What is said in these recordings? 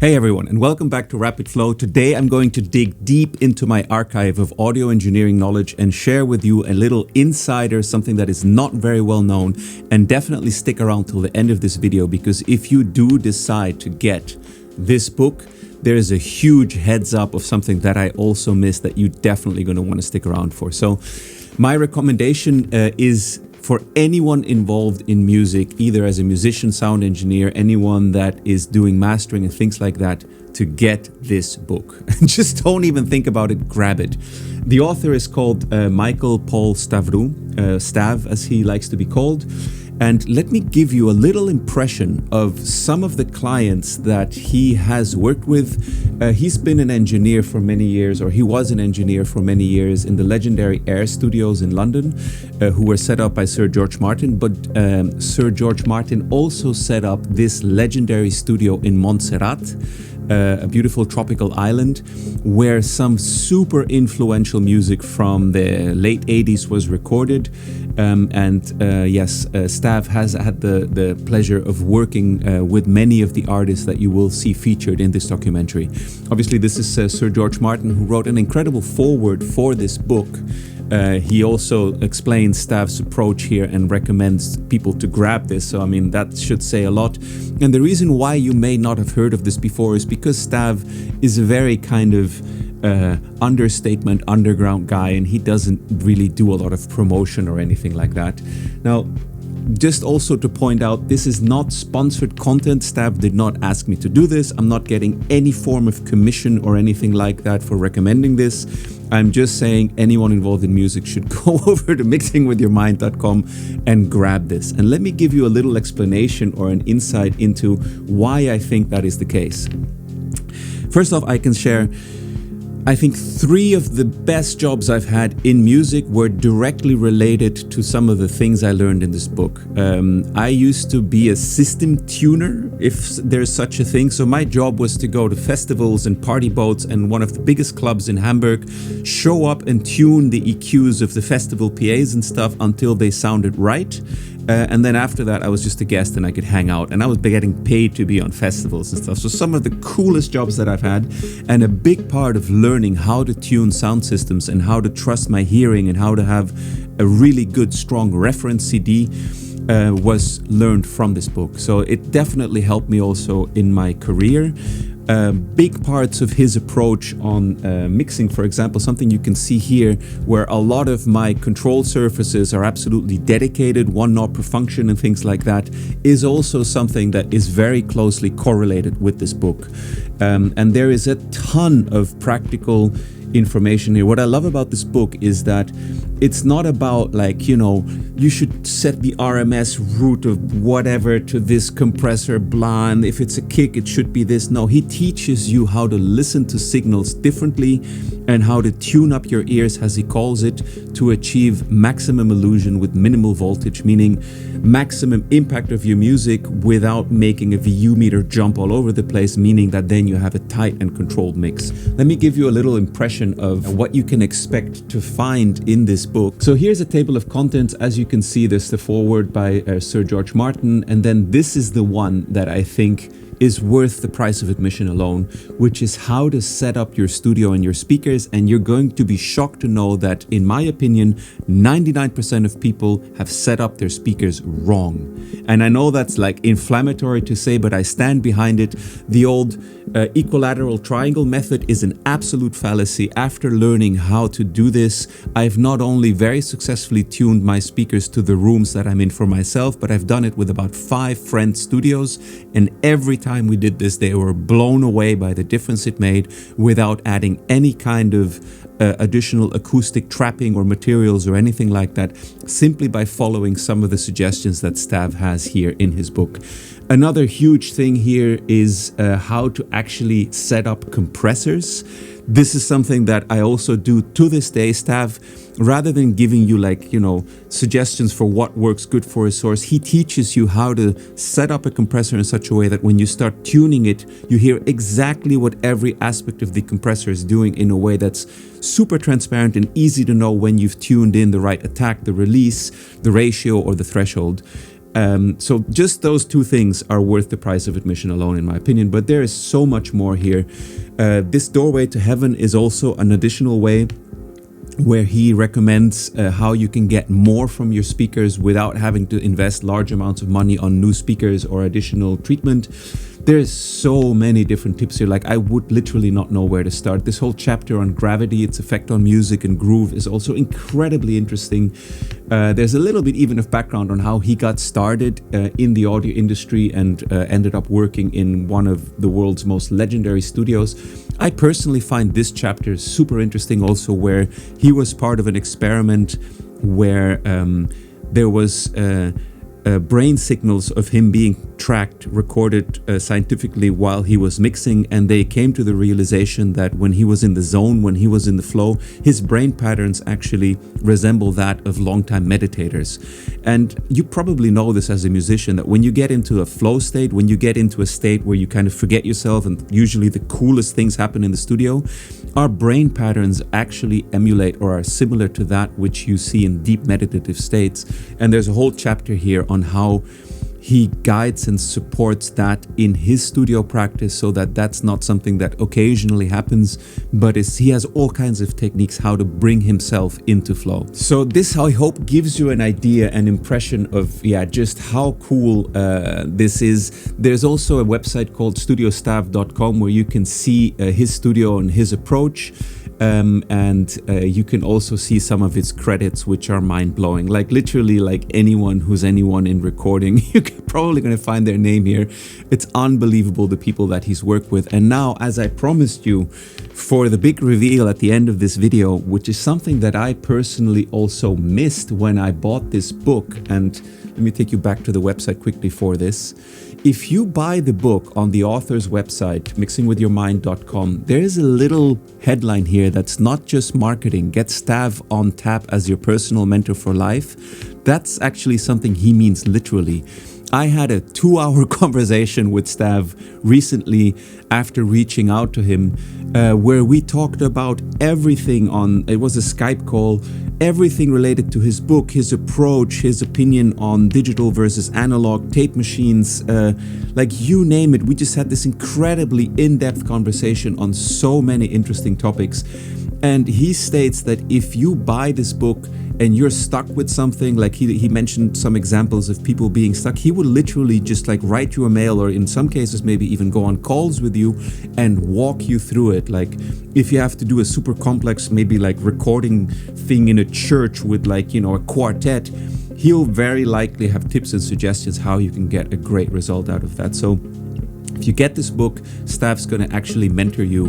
Hey everyone, and welcome back to Rapid Flow. Today I'm going to dig deep into my archive of audio engineering knowledge and share with you a little insider, something that is not very well known, and definitely stick around till the end of this video, because if you do decide to get this book, there is a huge heads up of something that I also missed that you're definitely going to want to stick around for. So my recommendation is for anyone involved in music, either as a musician, sound engineer, anyone that is doing mastering and things like that, to get this book. Just don't even think about it, grab it. The author is called Michael Paul Stavrou, Stav as he likes to be called. And let me give you a little impression of some of the clients that he has worked with. He's been an engineer for many years, or he was an engineer for many years in the legendary Air Studios in London, who were set up by Sir George Martin. But Sir George Martin also set up this legendary studio in Montserrat, a beautiful tropical island, where some super influential music from the late 80s was recorded. Stav has had the pleasure of working with many of the artists that you will see featured in this documentary. Obviously, this is Sir George Martin, who wrote an incredible foreword for this book. He also explains Stav's approach here and recommends people to grab this. So, I mean, that should say a lot. And the reason why you may not have heard of this before is because Stav is a very kind of understatement, underground guy, and he doesn't really do a lot of promotion or anything like that. Now, just also to point out, this is not sponsored content. Stav did not ask me to do this. I'm not getting any form of commission or anything like that for recommending this. I'm just saying anyone involved in music should go over to mixingwithyourmind.com and grab this. And let me give you a little explanation or an insight into why I think that is the case. First off, I can share, I think 3 of the best jobs I've had in music were directly related to some of the things I learned in this book. I used to be a system tuner, if there's such a thing. So my job was to go to festivals and party boats and one of the biggest clubs in Hamburg, show up and tune the EQs of the festival PAs and stuff until they sounded right. And then after that, I was just a guest and I could hang out, and I was getting paid to be on festivals and stuff. So some of the coolest jobs that I've had, and a big part of learning how to tune sound systems and how to trust my hearing and how to have a really good, strong reference CD was learned from this book. So it definitely helped me also in my career. Big parts of his approach on mixing, for example, something you can see here, where a lot of my control surfaces are absolutely dedicated, 1 knob per function and things like that, is also something that is very closely correlated with this book. And there is a ton of practical information here. What I love about this book is that it's not about like, you know, you should set the RMS root of whatever to this compressor, blah, and if it's a kick, it should be this. No, he teaches you how to listen to signals differently and how to tune up your ears, as he calls it, to achieve maximum illusion with minimal voltage, meaning maximum impact of your music without making a VU meter jump all over the place, meaning that then you have a tight and controlled mix. Let me give you a little impression of what you can expect to find in this book. So here's a table of contents. As you can see, there's the foreword by Sir George Martin, and then this is the one that I think is worth the price of admission alone, which is how to set up your studio and your speakers. And you're going to be shocked to know that, in my opinion, 99% of people have set up their speakers wrong. And I know that's like inflammatory to say, but I stand behind it. The old equilateral triangle method is an absolute fallacy. After learning how to do this, I've not only very successfully tuned my speakers to the rooms that I'm in for myself, but I've done it with about 5 friend studios, and every time we did this, they were blown away by the difference it made without adding any kind of additional acoustic trapping or materials or anything like that, simply by following some of the suggestions that Stav has here in his book. Another huge thing here is how to actually set up compressors. This is something that I also do to this day. Stav, rather than giving you like, you know, suggestions for what works good for a source, he teaches you how to set up a compressor in such a way that when you start tuning it, you hear exactly what every aspect of the compressor is doing in a way that's super transparent and easy to know when you've tuned in the right attack, the release, the ratio, or the threshold. So just those two things are worth the price of admission alone, in my opinion. But there is so much more here. This Doorway to Heaven is also an additional way where he recommends how you can get more from your speakers without having to invest large amounts of money on new speakers or additional treatment. There's so many different tips here. Like, I would literally not know where to start. This whole chapter on gravity, its effect on music and groove, is also incredibly interesting. There's a little bit even of background on how he got started in the audio industry and ended up working in one of the world's most legendary studios. I personally find this chapter super interesting also, where he was part of an experiment where there was brain signals of him being tracked, recorded scientifically while he was mixing, and they came to the realization that when he was in the zone, when he was in the flow, his brain patterns actually resemble that of longtime meditators. And you probably know this as a musician, that when you get into a flow state, when you get into a state where you kind of forget yourself and usually the coolest things happen in the studio, our brain patterns actually emulate or are similar to that which you see in deep meditative states. And there's a whole chapter here on how he guides and supports that in his studio practice, so that that's not something that occasionally happens, but he has all kinds of techniques how to bring himself into flow. So this, I hope, gives you an idea, an impression of just how cool this is. There's also a website called studiostav.com where you can see his studio and his approach. And you can also see some of his credits, which are mind-blowing. Like, literally, like anyone who's anyone in recording, you're probably going to find their name here. It's unbelievable, the people that he's worked with. And now, as I promised you, for the big reveal at the end of this video, which is something that I personally also missed when I bought this book. And let me take you back to the website quickly for this. If you buy the book on the author's website, mixingwithyourmind.com, there is a little headline here that's not just marketing. Get Stav on tap as your personal mentor for life. That's actually something he means literally. I had a 2-hour conversation with Stav recently after reaching out to him, where we talked about everything it was a Skype call, everything related to his book, his approach, his opinion on digital versus analog, tape machines, like you name it. We just had this incredibly in-depth conversation on so many interesting topics. And he states that if you buy this book and you're stuck with something, like he mentioned some examples of people being stuck, he would literally just like write you a mail, or in some cases maybe even go on calls with you and walk you through it. Like, if you have to do a super complex, maybe like recording thing in a church with like, a quartet, he'll very likely have tips and suggestions how you can get a great result out of that. So if you get this book, Stav's going to actually mentor you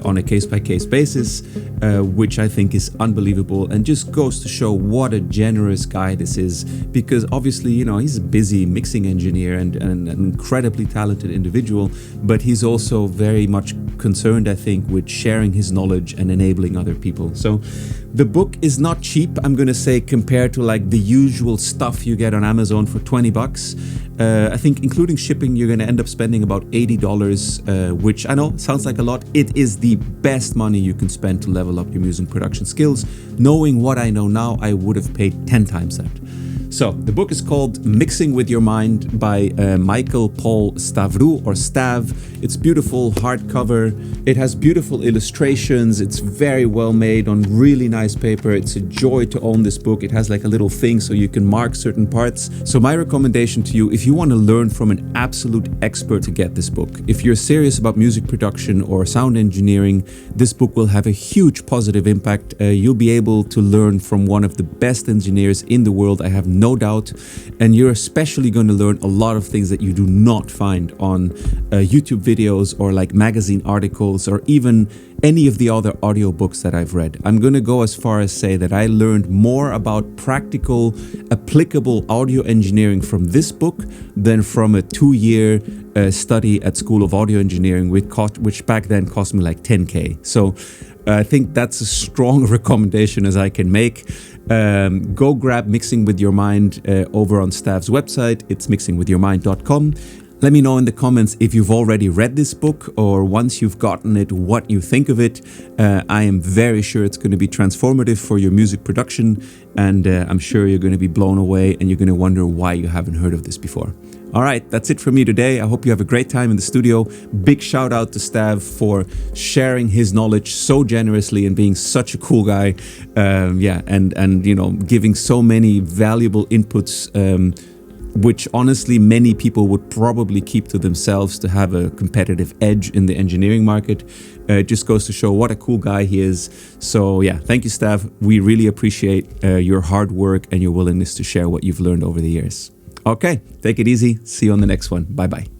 on a case-by-case basis, which I think is unbelievable, and just goes to show what a generous guy this is, because obviously, he's a busy mixing engineer and an incredibly talented individual, but he's also very much concerned, I think, with sharing his knowledge and enabling other people. So the book is not cheap, I'm going to say, compared to like the usual stuff you get on Amazon for $20. I think including shipping, you're going to end up spending about $80, which I know sounds like a lot. It is the best money you can spend to level up your music production skills. Knowing what I know now, I would have paid 10 times that. So the book is called Mixing with Your Mind by Michael Paul Stavrou, or Stav. It's beautiful hardcover. It has beautiful illustrations. It's very well made on really nice paper. It's a joy to own this book. It has like a little thing so you can mark certain parts. So my recommendation to you, if you want to learn from an absolute expert, to get this book. If you're serious about music production or sound engineering, this book will have a huge positive impact. You'll be able to learn from one of the best engineers in the world, I have no doubt, and you're especially going to learn a lot of things that you do not find on YouTube videos or like magazine articles or even any of the other audiobooks that I've read. I'm going to go as far as say that I learned more about practical, applicable audio engineering from this book than from a 2-year study at School of Audio Engineering, which back then cost me like 10K. So I think that's a strong recommendation as I can make. Go grab Mixing with Your Mind over on Stav's website. It's mixingwithyourmind.com. Let me know in the comments if you've already read this book, or once you've gotten it, what you think of it. I am very sure it's going to be transformative for your music production, and I'm sure you're going to be blown away and you're going to wonder why you haven't heard of this before. All right, that's it from me today. I hope you have a great time in the studio. Big shout out to Stav for sharing his knowledge so generously and being such a cool guy. And you know, giving so many valuable inputs, which honestly many people would probably keep to themselves to have a competitive edge in the engineering market. It just goes to show what a cool guy he is. So yeah, thank you, Stav. We really appreciate your hard work and your willingness to share what you've learned over the years. Okay, take it easy. See you on the next one. Bye-bye.